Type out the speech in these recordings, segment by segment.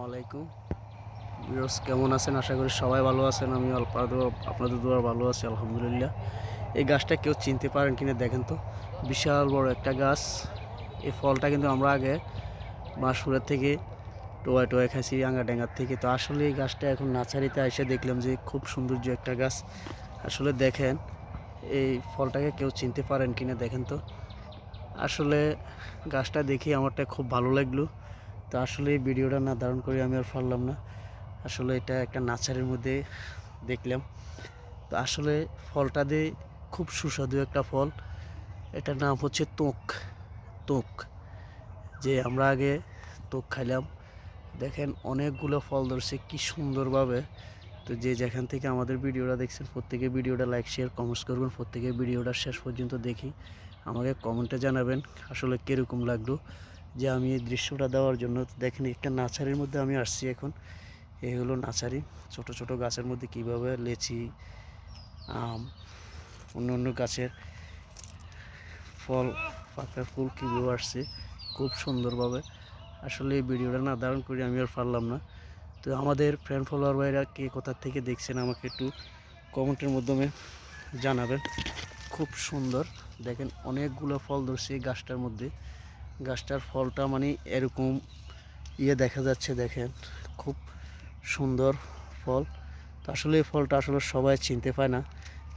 আলাইকুম ভিউয়ার্স, কেমন আছেন? আশা করি সবাই ভালো আছেন। আমি আপনাদের দোয়া ভালো আছি, আলহামদুলিল্লাহ। এই গাছটা কেউ চিনতে পারেন কিনা দেখেন তো, বিশাল বড় একটা গাছ। এই ফলটা কিন্তু আমরা আগে মাসুরের থেকে টোয়ায় টোয়ায় খাইছি, আঙ্গা ডেঙ্গার থেকে। তো আসলে এই গাছটা এখন নার্সারিতে এসে দেখলাম যে খুব সৌন্দর্য একটা গাছ। আসলে দেখেন এই ফলটাকে কেউ চিনতে পারেন কিনা দেখেন তো। আসলে গাছটা দেখে আমারটা খুব ভালো লাগলো। তো আসলে এই ভিডিওটা না ধারণ করে আমি আর পারলাম না। আসলে এটা একটা নার্সারির মধ্যে দেখলাম। তো আসলে ফলটা দিয়ে খুব সুস্বাদু একটা ফল। এটার নাম হচ্ছে তোক। তোক, যে আমরা আগে তোক খাইলাম। দেখেন অনেকগুলো ফল ধরছে কি সুন্দরভাবে। তো যে যেখান থেকে আমাদের ভিডিওটা দেখছেন, প্রত্যেকে ভিডিওটা লাইক শেয়ার কমেন্টস করবেন। প্রত্যেকে ভিডিওটা শেষ পর্যন্ত দেখি আমাকে কমেন্টে জানাবেন আসলে কীরকম লাগলো যে আমি এই দৃশ্যটা দেওয়ার জন্য। দেখেন একটা নার্সারির মধ্যে আমি আসছি এখন। এই হলো নার্সারি। ছোট ছোট গাছের মধ্যে কিভাবে লেচি, আম, অন্য অন্য গাছের ফল, পাকা ফুল কীভাবে আসছে খুব সুন্দরভাবে। আসলে এই ভিডিওটা না ধারণ করে আমি আর পারলাম না। তো আমাদের ফ্রেন্ড ফলোয়ার ভাইরা কে কোথা থেকে দেখছেন আমাকে একটু কমেন্টের মাধ্যমে জানাবেন। খুব সুন্দর, দেখেন অনেকগুলো ফল ধরছে এই গাছটার মধ্যে। গাছটার ফলটা মানে এরকম দেখা যাচ্ছে, দেখেন খুব সুন্দর ফল। তো আসলে এই ফলটা আসলে সবাই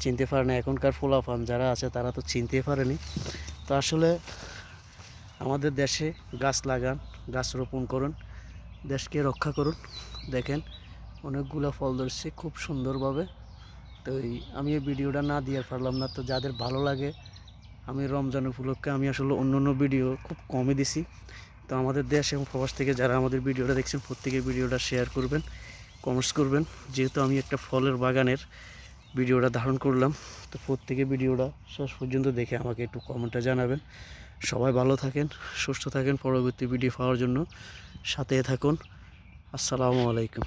চিনতে পারে না এখনকার পোলাপান যারা আছে তারা তো চিনতেই পারেনি। তো আসলে আমাদের দেশে গাছ লাগান, গাছ রোপণ করুন, দেশকে রক্ষা করুন। দেখেন অনেকগুলো ফল ধরছে খুব সুন্দরভাবে। তো আমি এই ভিডিওটা না দিয়ে পারলাম না। তো যাদের ভালো লাগে, আমি রমজান উপলক্ষে আমি আসলে অন্য অন্য ভিডিও খুব কমই দিছি। তো আমাদের দেশ এবং প্রবাস থেকে যারা আমাদের ভিডিওটা দেখছেন, প্রত্যেকে ভিডিওটা শেয়ার করবেন, কমেন্টস করবেন। যেহেতু আমি একটা ফলের বাগানের ভিডিওটা ধারণ করলাম, তো প্রত্যেকে ভিডিওটা শেষ পর্যন্ত দেখে আমাকে একটু কমেন্টে জানাবেন। সবাই ভালো থাকেন, সুস্থ থাকেন। পরবর্তী ভিডিও পাওয়ার জন্য সাথে থাকুন। আসসালামু আলাইকুম।